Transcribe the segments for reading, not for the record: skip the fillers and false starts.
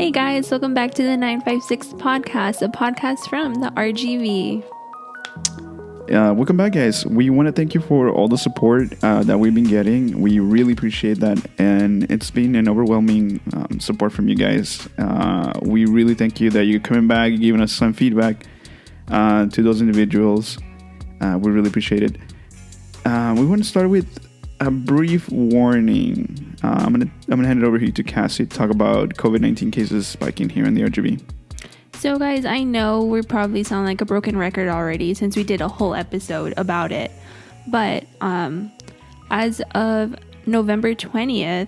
Hey guys, welcome back to the 956 podcast, a podcast from the RGV. Welcome back, guys. We want to thank you for all the support that we've been getting. We really appreciate that, and it's been an overwhelming support from you guys. We really thank you that you're coming back, giving us some feedback to those individuals. We really appreciate it. We want to start with a brief warning. I'm gonna hand it over here to Cassie to talk about COVID-19 cases spiking here in the RGV. So guys, I know we probably sound like a broken record already since we did a whole episode about it. But as of November 20th,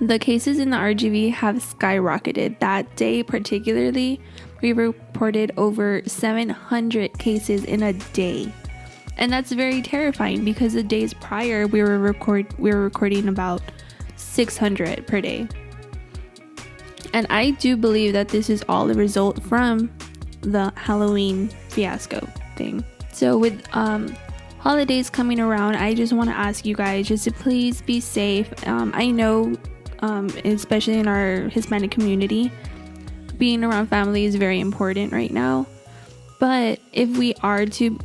the cases in the RGV have skyrocketed. That day particularly, we reported over 700 cases in a day. And that's very terrifying because the days prior we were recording about 600 per day. And I do believe that this is all the result from the Halloween fiasco thing. So with holidays coming around, I just want to ask you guys just to please be safe. I know, especially in our Hispanic community, being around family is very important right now. But if we are to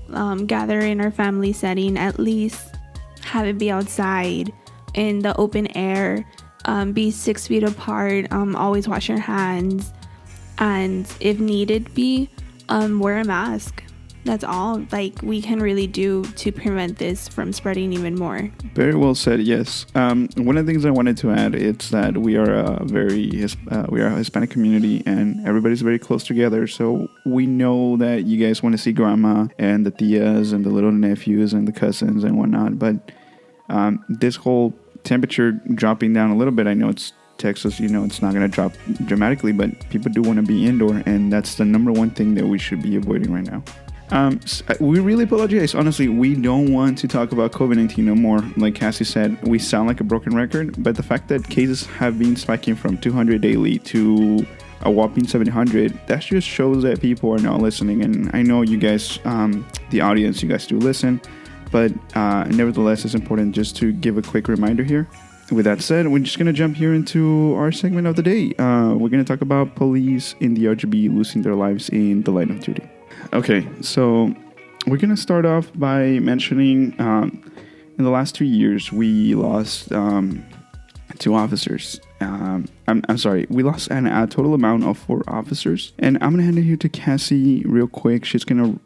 gather in our family setting, at least have it be outside in the open air. Be 6 feet apart, always wash your hands, and if needed be, wear a mask. That's all we can really do to prevent this from spreading even more. Very well said. Yes. One of the things I wanted to add is that we are a Hispanic community and everybody's very close together. So we know that you guys want to see grandma and the tias and the little nephews and the cousins and whatnot. But this whole temperature dropping down a little bit, I know it's Texas, it's not going to drop dramatically, but people do want to be indoor, and that's the number one thing that we should be avoiding right now. We really apologize. Honestly, we don't want to talk about COVID-19 no more. Like Cassie said, we sound like a broken record, but the fact that cases have been spiking from 200 daily to a whopping 700, that just shows that people are not listening. And I know you guys, the audience, you guys do listen. But nevertheless, it's important just to give a quick reminder here. With that said, we're just going to jump here into our segment of the day. We're going to talk about police in the RGB losing their lives in the line of duty. Okay, so we're going to start off by mentioning in the last 2 years, we lost 2 officers. I'm sorry, we lost a total amount of 4 officers. And I'm going to hand it here to Cassie real quick. She's going to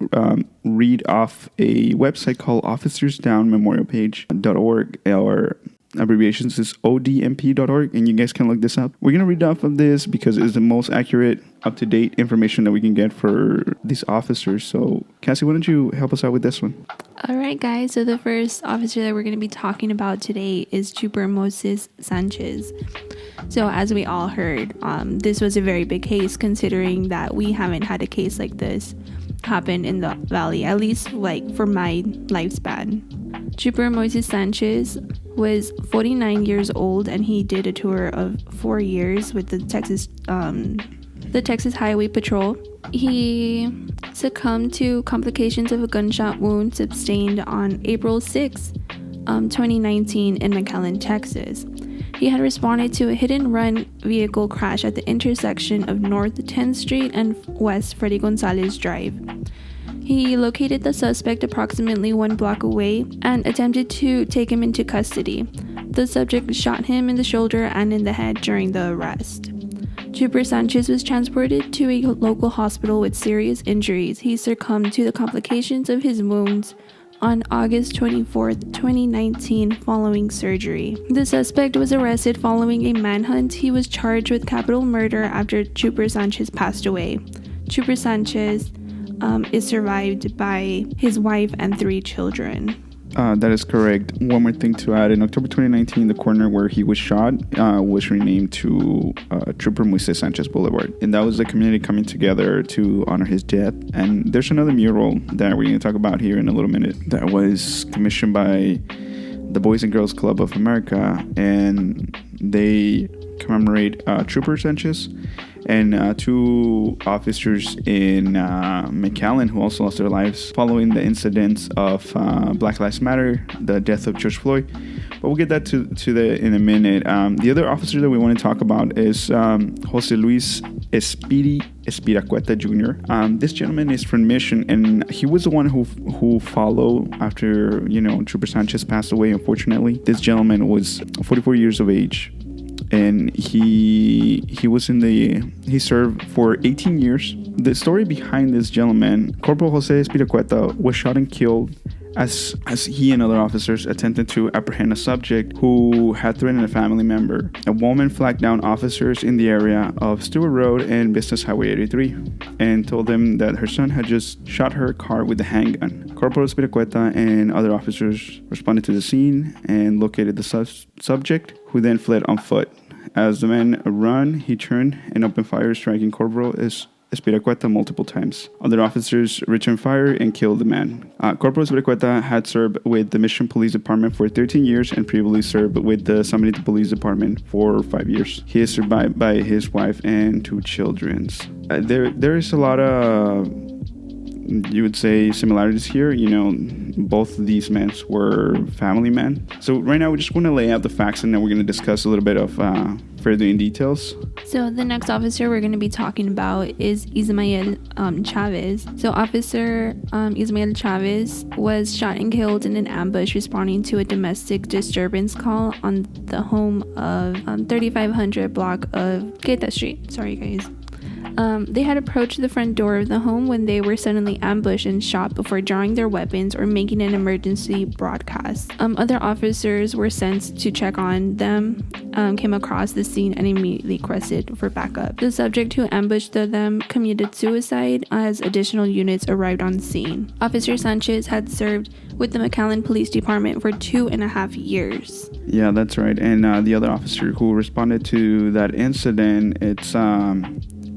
read off a website called officersdownmemorialpage.org, or abbreviations is odmp.org, and you guys can look this up. We're going to read off of this because it's the most accurate, up-to-date information that we can get for these officers. So, Cassie, why don't you help us out with this one? All right, guys. So the first officer that we're going to be talking about today is Trooper Moses Sanchez. So as we all heard, this was a very big case considering that we haven't had a case like this happen in the valley, at least for my lifespan. Trooper Moses Sanchez was 49 years old, and he did a tour of 4 years with the Texas Highway Patrol. He succumbed to complications of a gunshot wound sustained on April 6, 2019 in McAllen, Texas. He had responded to a hit-and-run vehicle crash at the intersection of North 10th Street and West Freddy Gonzalez Drive. He located the suspect approximately 1 block away and attempted to take him into custody. The subject shot him in the shoulder and in the head during the arrest. Trooper Sanchez was transported to a local hospital with serious injuries. He succumbed to the complications of his wounds on August 24, 2019, following surgery. The suspect was arrested following a manhunt. He was charged with capital murder after Trooper Sanchez passed away. Trooper Sanchez is survived by his wife and 3 children. That is correct. One more thing to add. In October 2019, the corner where he was shot was renamed to Trooper Moises Sanchez Boulevard. And that was the community coming together to honor his death. And there's another mural that we're going to talk about here in a little minute that was commissioned by the Boys and Girls Club of America. And they commemorate Trooper Sanchez and 2 officers in McAllen who also lost their lives following the incidents of Black Lives Matter, the death of George Floyd. But we'll get that in a minute. The other officer that we want to talk about is Jose Luis Espiracueta Jr. This gentleman is from Mission, and he was the one who followed after Trooper Sanchez passed away. Unfortunately, this gentleman was 44 years of age, and he served for 18 years. The story behind this gentleman, Corporal Jose Espiracueta, was shot and killed as he and other officers attempted to apprehend a subject who had threatened a family member. A woman flagged down officers in the area of Stewart Road and Business Highway 83 and told them that her son had just shot her car with a handgun. Corporal Espiracueta and other officers responded to the scene and located the subject, who then fled on foot. As the man ran, he turned and opened fire, striking Corporal Espiracueta multiple times. Other officers returned fire and killed the man. Corporal Espiracueta had served with the Mission Police Department for 13 years and previously served with the San Benito Police Department for 5 years. He is survived by his wife and 2 children. There is a lot of, you would say, similarities here. Both of these men were family men. So right now we just want to lay out the facts, and then we're going to discuss a little bit of further in details. So the next officer we're going to be talking about is Ismael Chavez. So Officer Ismael Chavez was shot and killed in an ambush responding to a domestic disturbance call on the home of 3500 block of Queta Street. Sorry guys. They had approached the front door of the home when they were suddenly ambushed and shot before drawing their weapons or making an emergency broadcast. Other officers were sent to check on them, came across the scene and immediately requested for backup. The subject who ambushed them committed suicide as additional units arrived on scene. Officer Sanchez had served with the McAllen Police Department for 2.5 years. Yeah, that's right. And the other officer who responded to that incident, it's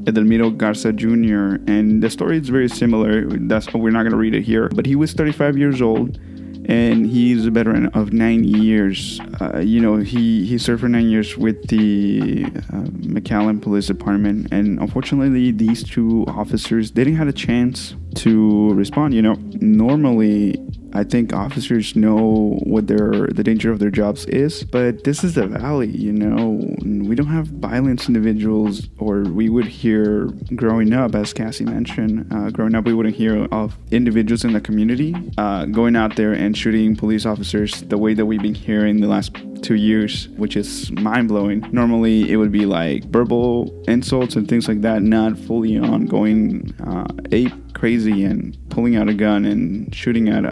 Edelmiro Garza Jr. And the story is very similar. We're not going to read it here. But he was 35 years old, and he's a veteran of 9 years. He served for 9 years with the McAllen Police Department. And unfortunately, these 2 officers didn't have a chance to respond. Normally, I think officers know what the danger of their jobs is, but this is the valley, we don't have violent individuals, or we would hear growing up, as Cassie mentioned, we wouldn't hear of individuals in the community going out there and shooting police officers the way that we've been hearing the last 2 years, which is mind-blowing. Normally, it would be like verbal insults and things like that, not fully on going ape crazy and pulling out a gun and shooting at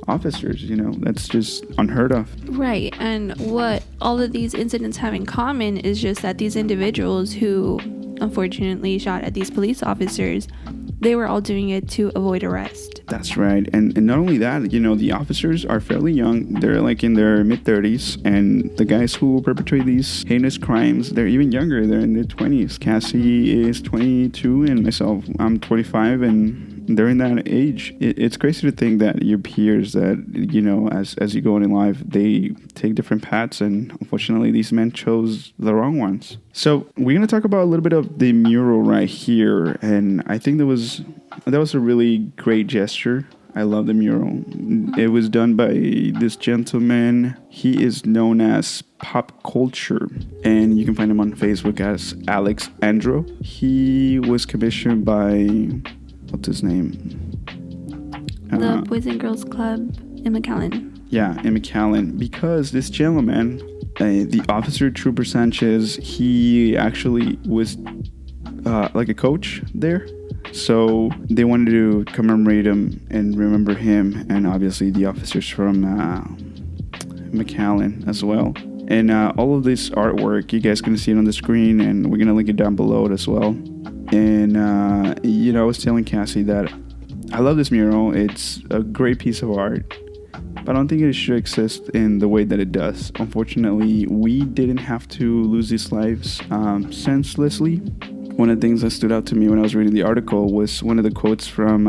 officers. That's just unheard of. Right. And what all of these incidents have in common is just that these individuals who unfortunately shot at these police officers, they were all doing it to avoid arrest. That's right. And not only that, the officers are fairly young. They're like in their mid-30s. And the guys who perpetrate these heinous crimes, they're even younger. They're in their 20s. Cassie is 22 and myself, I'm 25. And they're in that age. It's crazy to think that your peers that, as you go on in life, they take different paths. And unfortunately, these men chose the wrong ones. So we're going to talk about a little bit of the mural right here. And I think that was a really great gesture. I love the mural. It was done by this gentleman. He is known as Pop Culture, and you can find him on Facebook as Alex Andro. He was commissioned by, what's his name? The Boys and Girls Club in McAllen. Yeah, in McAllen. Because this gentleman, the officer Trooper Sanchez, he actually was like a coach there. So they wanted to commemorate him and remember him, and obviously the officers from McAllen as well. And all of this artwork, you guys can see it on the screen, and we're going to link it down below as well. And, I was telling Cassie that I love this mural. It's a great piece of art, but I don't think it should exist in the way that it does. Unfortunately, we didn't have to lose these lives senselessly. One of the things that stood out to me when I was reading the article was one of the quotes from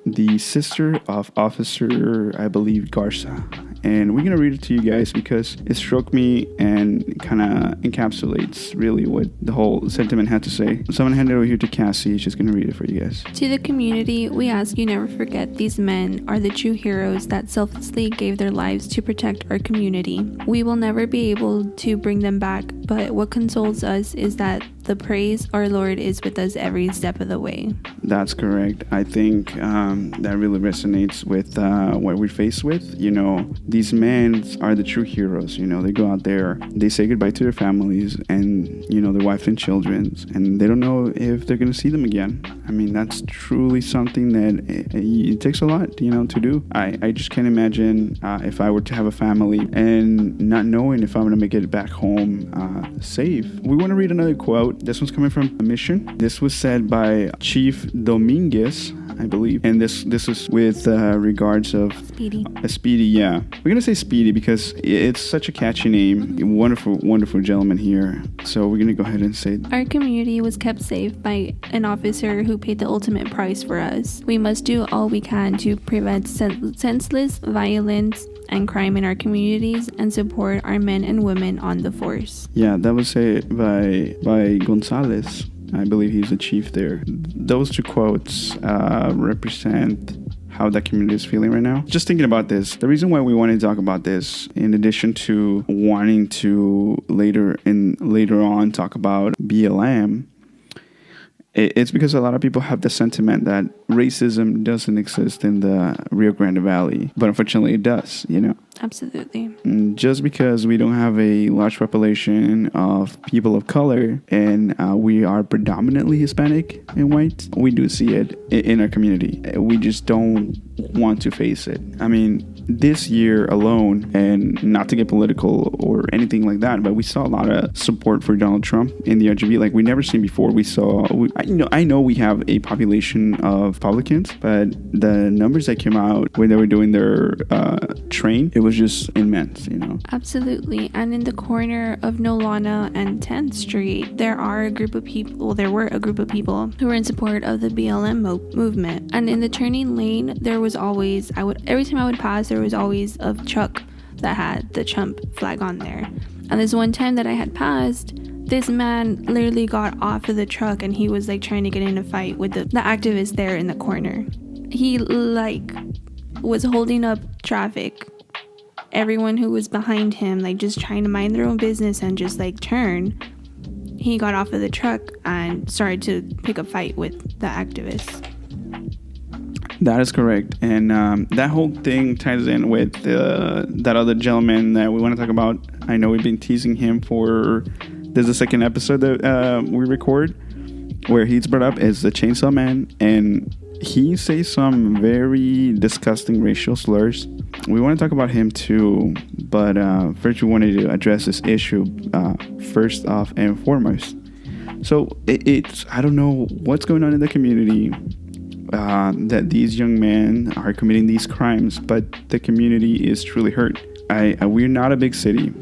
the sister of Officer, I believe, Garza. and we're going to read it to you guys because it struck me and kind of encapsulates really what the whole sentiment had to say. So I'm going to hand it over here to Cassie. She's going to read it for you guys. To the community, we ask you never forget these men are the true heroes that selflessly gave their lives to protect our community. We will never be able to bring them back, but what consoles us is that the praise our Lord is with us every step of the way. That's correct. I think that really resonates with what we're faced with. You know, these men are the true heroes. You know, they go out there, they say goodbye to their families and, you know, their wives and children, and they don't know if they're going to see them again. I mean, that's truly something that it takes a lot, you know, to do. I just can't imagine if I were to have a family and not knowing if I'm going to make it back home safe. We want to read another quote. This one's coming from a mission. This was said by Chief Dominguez, I believe, and this is with regards of Speedy. Yeah, we're gonna say Speedy because it's such a catchy name. Wonderful gentleman here. So we're gonna go ahead and say our community was kept safe by an officer who paid the ultimate price for us. We must do all we can to prevent senseless violence and crime in our communities and support our men and women on the force. Yeah, that was said by Gonzalez. I believe he's the chief there. Those two quotes represent how that community is feeling right now. Just thinking about this, the reason why we wanted to talk about this, in addition to wanting to later on talk about BLM, it's because a lot of people have the sentiment that racism doesn't exist in the Rio Grande Valley, but unfortunately it does, you know. Absolutely. And just because we don't have a large population of people of color and we are predominantly Hispanic and white, we do see it in our community. We just don't want to face it. I mean, this year alone, and not to get political or anything like that, but we saw a lot of support for Donald Trump in the RGV like we never seen before. I know we have a population of Republicans, but the numbers that came out when they were doing their train, it was just immense, you know. Absolutely. And in the corner of Nolana and 10th Street, there were a group of people who were in support of the BLM movement. And in the turning lane, there was always, every time I would pass, there was always a truck that had the Trump flag on there. And this one time that I had passed, this man literally got off of the truck and he was like trying to get in a fight with the activist there in the corner. He was holding up traffic. Everyone who was behind him, just trying to mind their own business and just turn. He got off of the truck and started to pick a fight with the activists. That is correct. And that whole thing ties in with that other gentleman that we want to talk about. I know we've been teasing him for... There's a second episode that we record where he's brought up as the Chainsaw Man. And he says some very disgusting racial slurs. We want to talk about him too. But first we wanted to address this issue first off and foremost. So it's I don't know what's going on in the community. That these young men are committing these crimes, but the community is truly hurt. We're not a big city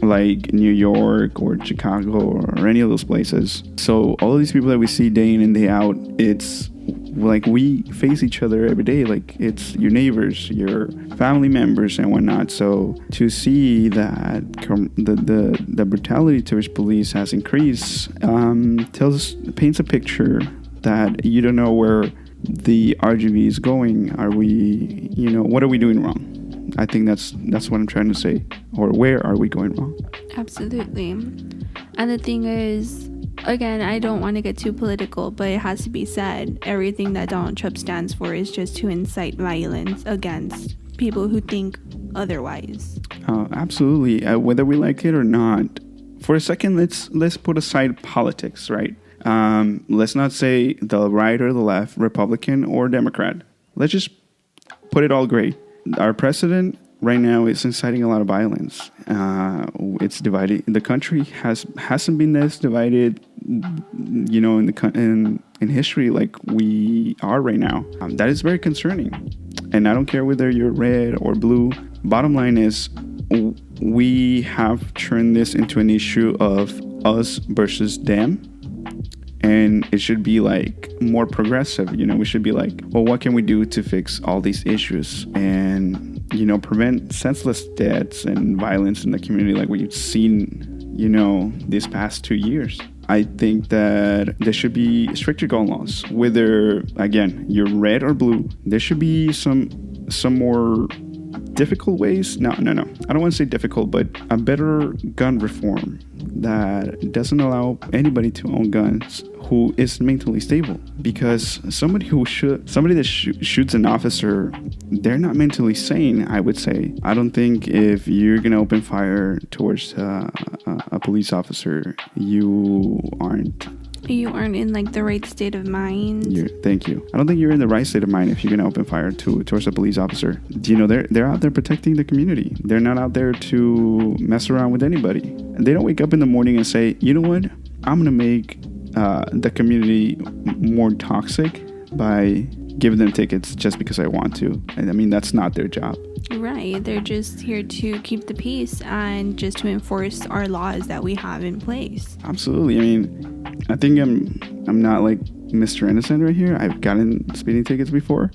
like New York or Chicago or any of those places. So all of these people that we see day in and day out, it's like we face each other every day. Like it's your neighbors, your family members and whatnot. So to see that the brutality towards police has increased paints a picture that you don't know where the RGV is going. What are we doing wrong? I think that's what I'm trying to say. Or where are we going wrong? Absolutely. And the thing is, again, I don't want to get too political, but it has to be said, everything that Donald Trump stands for is just to incite violence against people who think otherwise. Absolutely. Whether we like it or not. For a second, let's put aside politics, right? Let's not say the right or the left, Republican or Democrat. Let's just put it all gray. Our president right now is inciting a lot of violence. It's divided. The country hasn't been this divided, in history like we are right now. That is very concerning. And I don't care whether you're red or blue. Bottom line is, we have turned this into an issue of us versus them. And it should be more progressive. We should be well, what can we do to fix all these issues? And prevent senseless deaths and violence in the community like we've seen, these past 2 years. I think that there should be stricter gun laws. Whether, again, you're red or blue, there should be some more difficult ways. No. I don't want to say difficult, but a better gun reform that doesn't allow anybody to own guns who is mentally stable. Because somebody that shoots an officer, they're not mentally sane, I would say. I don't think if you're going to open fire towards a police officer, you aren't in like the right state of mind. Thank you. I don't think you're in the right state of mind if you're going to open fire towards a police officer. They're out there protecting the community. They're not out there to mess around with anybody. They don't wake up in the morning and say, you know what, I'm going to make the community more toxic by giving them tickets just because I want to. I mean, that's not their job. Right. They're just here to keep the peace and just to enforce our laws that we have in place. Absolutely. I mean, I think I'm not like Mr. Innocent right here. I've gotten speeding tickets before.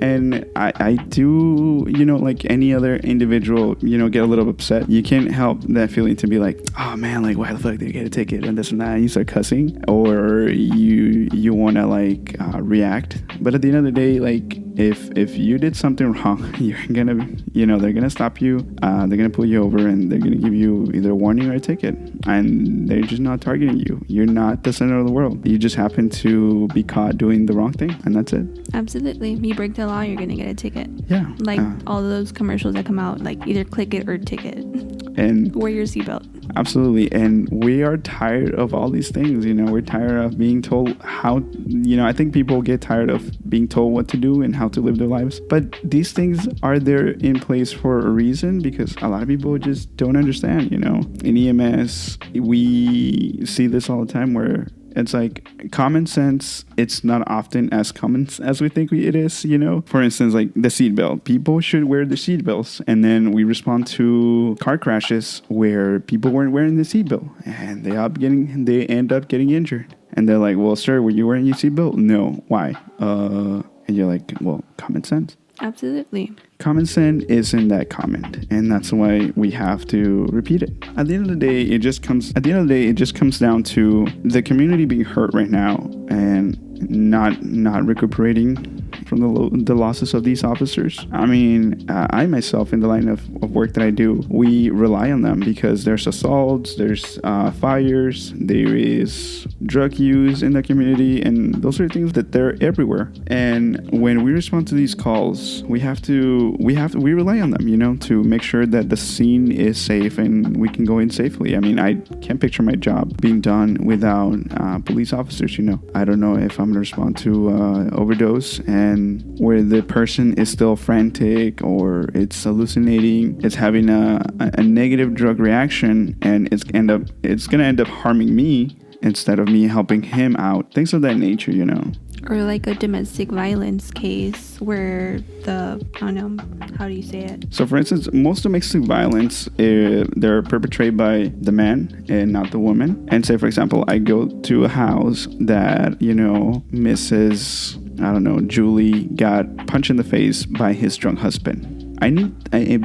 And I do, like any other individual, get a little upset. You can't help that feeling to be like, oh man, like why the fuck did I get a ticket and this and that, and you start cussing, or you want to like react. But at the end of the day, like if you did something wrong, you're gonna, they're gonna stop you, they're gonna pull you over, and they're gonna give you either a warning or a ticket, and they're just not targeting you. You're not the center of the world. You just happen to be caught doing the wrong thing, and that's it. Absolutely. You break the law, you're gonna get a ticket. Yeah. Like all those commercials that come out, like either click it or ticket. And wear your seatbelt. Absolutely. And we are tired of all these things. We're tired of being told how, I think people get tired of being told what to do and how to live their lives. But these things are there in place for a reason, because a lot of people just don't understand. In EMS, we see this all the time where it's like common sense. It's not often as common as we think it is, For instance, like the seatbelt. People should wear the seatbelts. And then we respond to car crashes where people weren't wearing the seatbelt and they end up getting injured. And they're like, well, sir, were you wearing your seatbelt? No. Why? And you're like, well, common sense. Absolutely. Common sense isn't that common, and that's why we have to repeat it. At the end of the day, it just comes down to the community being hurt right now and not recuperating from the losses of these officers. I mean, I myself, in the line of work that I do, we rely on them because there's assaults, there's fires, there is drug use in the community, and those are things that they're everywhere. And when we respond to these calls, we rely on them, to make sure that the scene is safe and we can go in safely. I mean, I can't picture my job being done without police officers. I don't know if I'm going to respond to overdose and where the person is still frantic or it's hallucinating, it's having a negative drug reaction, and it's going to end up harming me instead of me helping him out. Things of that nature, Or like a domestic violence case where I don't know, how do you say it? So for instance, most domestic violence, they're perpetrated by the man and not the woman. And say, for example, I go to a house that, Mrs. Julie got punched in the face by his drunk husband.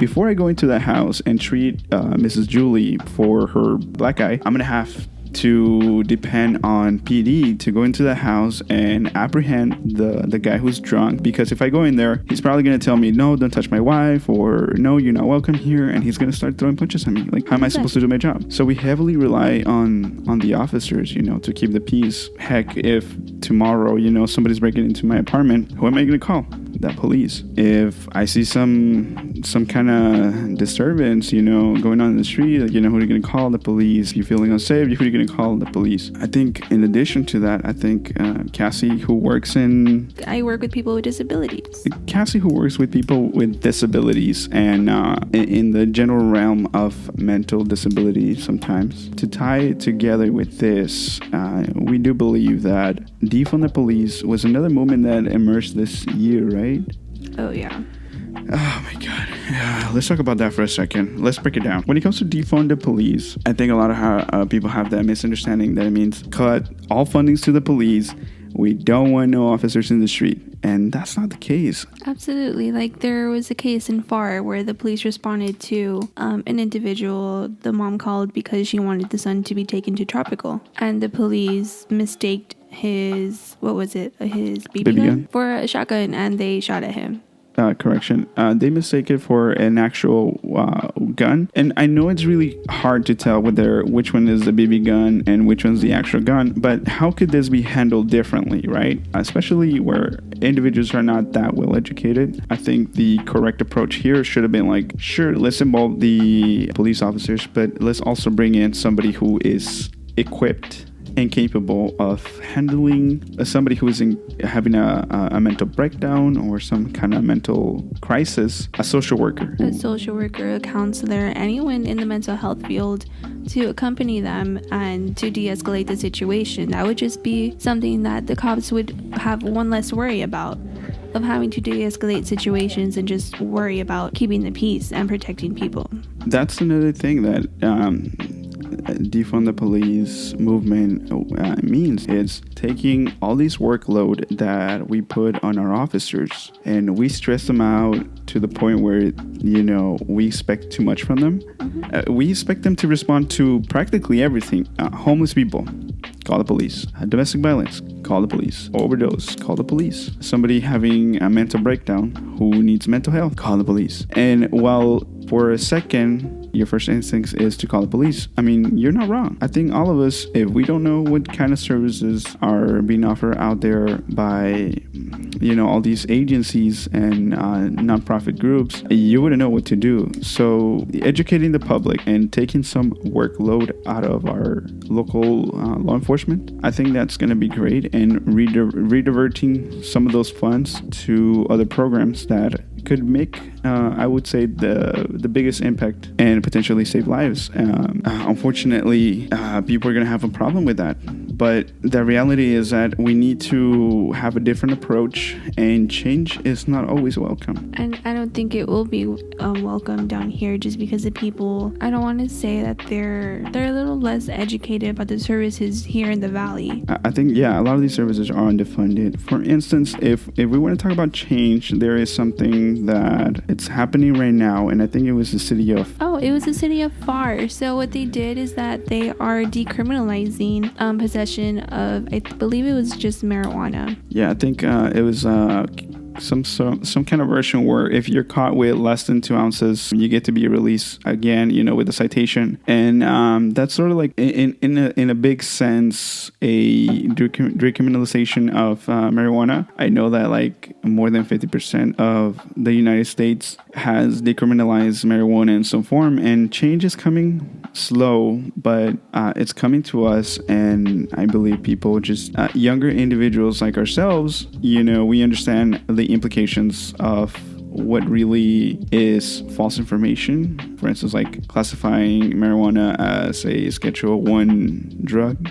Before I go into that house and treat Mrs. Julie for her black eye, I'm going to have to depend on PD to go into the house and apprehend the guy who's drunk, because if I go in there, he's probably going to tell me, no, don't touch my wife, or no, you're not welcome here, and he's going to start throwing punches at me. Like, how am I supposed to do my job? So we heavily rely on the officers, to keep the peace. Heck, if tomorrow, somebody's breaking into my apartment, who am I going to call? The police. If I see some kind of disturbance, going on in the street, who are you going to call? The police. If you're feeling unsafe, who are you going to call? The police. I think in addition to that, Cassie, who works I work with people with disabilities. Cassie, who works with people with disabilities and in the general realm of mental disability sometimes, to tie it together with this, we do believe that Defund the Police was another movement that emerged this year, right? Oh, yeah. Oh my God. Let's talk about that for a second. Let's break it down. When it comes to defund the police, I think a lot of people have that misunderstanding that it means cut all fundings to the police, We don't want no officers in the street. And that's not the case. Absolutely. Like there was a case in FAR where the police responded to an individual. The mom called because she wanted the son to be taken to Tropical. And the police mistaked his BB gun for a shotgun, and they shot at him. Correction. They mistake it for an actual gun, and I know it's really hard to tell which one is the BB gun and which one's the actual gun. But how could this be handled differently, right? Especially where individuals are not that well educated. I think the correct approach here should have been like, sure, let's involve the police officers, but let's also bring in somebody who is equipped and capable of handling somebody who is having a mental breakdown or some kind of mental crisis. A social worker, a counselor, anyone in the mental health field to accompany them and to de-escalate the situation. That would just be something that the cops would have one less worry about, of having to de-escalate situations and just worry about keeping the peace and protecting people. That's another thing that defund the police movement means. It's taking all this workload that we put on our officers and we stress them out to the point where, we expect too much from them. We expect them to respond to practically everything. Homeless people, call the police. Domestic violence, call the police. Overdose, call the police. Somebody having a mental breakdown who needs mental health, call the police. And while for a second your first instinct is to call the police, I mean, you're not wrong. I think all of us, if we don't know what kind of services are being offered out there by, all these agencies and nonprofit groups, you wouldn't know what to do. So educating the public and taking some workload out of our local law enforcement, I think that's going to be great, and rediverting some of those funds to other programs that could make, I would say, the biggest impact and potentially save lives. Unfortunately, people are going to have a problem with that. But the reality is that we need to have a different approach, and change is not always welcome. And I don't think it will be welcome down here, just because the people, I don't want to say that they're a little less educated about the services here in the valley. I think, a lot of these services are underfunded. For instance, if we want to talk about change, there is something that it's happening right now, and I think it was the city of... it was the city of FAR. So what they did is that they are decriminalizing possession of, I believe it was just marijuana. Yeah, I think it was some kind of version where if you're caught with less than 2 ounces, you get to be released again, with a citation. And that's sort of like in a big sense a decriminalization of marijuana. I know that like more than 50% of the United States has decriminalized marijuana in some form, and change is coming slow, but it's coming to us. And I believe people, just younger individuals like ourselves, we understand the implications of what really is false information. For instance, like classifying marijuana as a Schedule 1 drug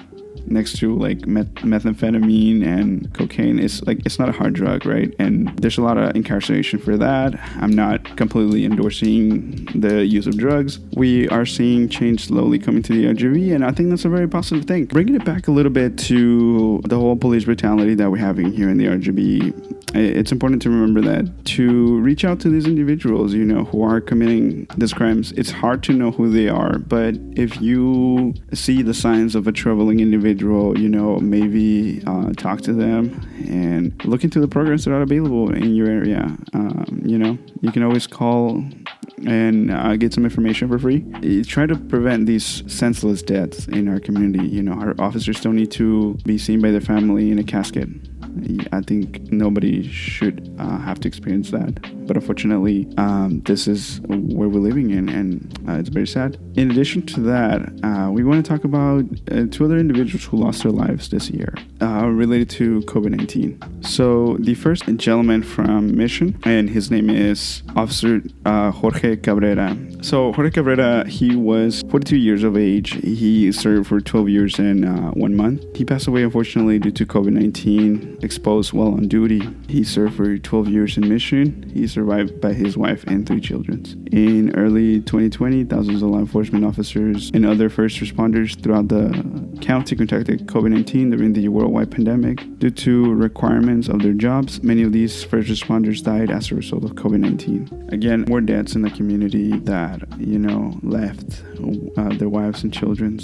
next to like methamphetamine and cocaine. It's not a hard drug, right? And there's a lot of incarceration for that. I'm not completely endorsing the use of drugs. We are seeing change slowly coming to the RGV, and I think that's a very positive thing. Bringing it back a little bit to the whole police brutality that we're having here in the RGV, it's important to remember that to reach out to these individuals, who are committing these crimes, it's hard to know who they are. But if you see the signs of a troubling individual, maybe talk to them and look into the programs that are available in your area. You can always call and get some information for free. Try to prevent these senseless deaths in our community. Our officers don't need to be seen by their family in a casket. I think nobody should have to experience that. But unfortunately, this is where we're living in, and it's very sad. In addition to that, we want to talk about 2 other individuals who lost their lives this year related to COVID-19. So the first gentleman from Mission, and his name is Officer Jorge Cabrera. So Jorge Cabrera, he was 42 years of age. He served for 12 years and 1 month. He passed away, unfortunately, due to COVID-19. exposed while on duty. He served for 12 years in mission. He survived by his wife and 3 children. In early 2020, thousands of law enforcement officers and other first responders throughout the county contracted COVID-19 during the worldwide pandemic. Due to requirements of their jobs, many of these first responders died as a result of COVID-19. Again, more deaths in the community that, left their wives and children,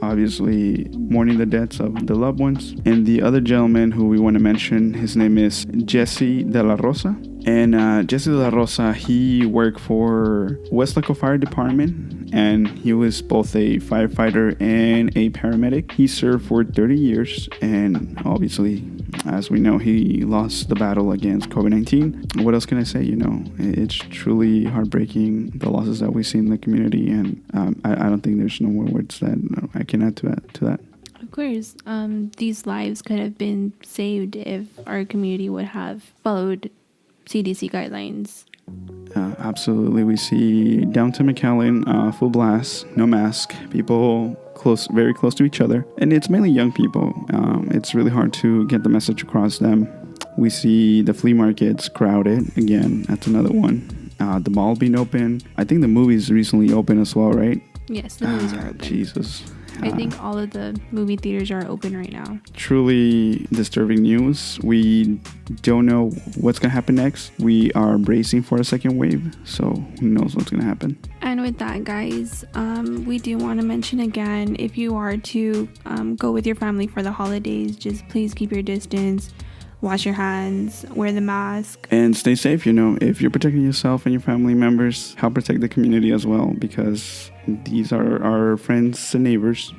obviously mourning the deaths of the loved ones. And the other gentleman who we want to mention, his name is Jesse De La Rosa. And Jesse De La Rosa, he worked for Westlaco Fire Department, and he was both a firefighter and a paramedic. He served for 30 years, and obviously, as we know, he lost the battle against COVID-19. What else can I say? It's truly heartbreaking, the losses that we see in the community, and I don't think there's no more words that I can add to that. Of course, these lives could have been saved if our community would have followed CDC guidelines. Absolutely. We see downtown McAllen, full blast, no mask, people very close to each other, and it's mainly young people. It's really hard to get the message across them. We see the flea markets crowded again. That's another one. The mall being open. I think the movies recently opened as well, right? Yes, the movies are open. Jesus. I think all of the movie theaters are open right now. Truly disturbing news. We don't know what's going to happen next. We are bracing for a second wave, so who knows what's going to happen. And with that, guys, we do want to mention again, if you are to go with your family for the holidays, just please keep your distance, wash your hands, wear the mask. And stay safe, if you're protecting yourself and your family members, help protect the community as well, because these are our friends and neighbors,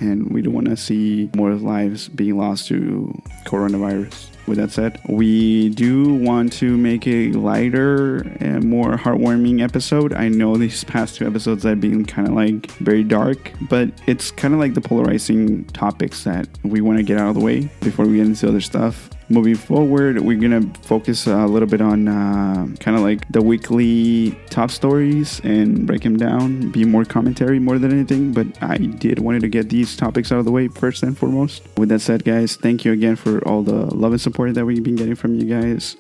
and we don't want to see more lives being lost to coronavirus. With that said, we do want to make a lighter and more heartwarming episode. I know these past 2 episodes have been kind of like very dark, but it's kind of like the polarizing topics that we want to get out of the way before we get into other stuff. Moving forward, we're going to focus a little bit on kind of like the weekly top stories and break them down, be more commentary more than anything. But I did wanted to get these topics out of the way first and foremost. With that said, guys, thank you again for all the love and support that we've been getting from you guys.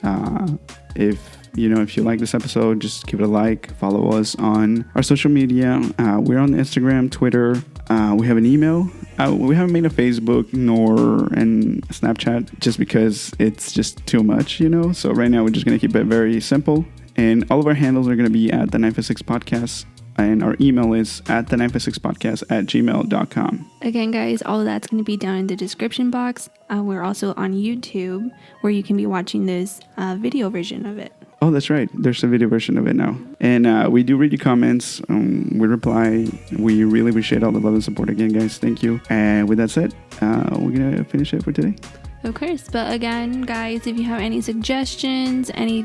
If you like this episode, just give it a like. Follow us on our social media. We're on Instagram, Twitter. We have an email. We haven't made a Facebook nor an Snapchat just because it's just too much, So right now we're just going to keep it very simple. And all of our handles are going to be at the 956 Podcast. And our email is at the 956podcast@gmail.com. Again, guys, all of that's going to be down in the description box. We're also on YouTube, where you can be watching this video version of it. Oh, that's right. There's a video version of it now. And we do read your comments. We reply. We really appreciate all the love and support again, guys. Thank you. And with that said, we're going to finish it for today. Of course. But again, guys, if you have any suggestions, any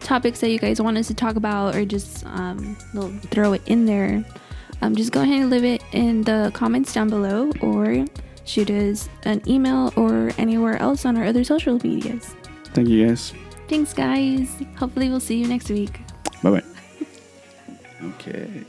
topics that you guys want us to talk about, or just throw it in there, just go ahead and leave it in the comments down below, or shoot us an email or anywhere else on our other social medias. Thank you, guys. Thanks, guys. Hopefully we'll see you next week. Bye-bye. Okay.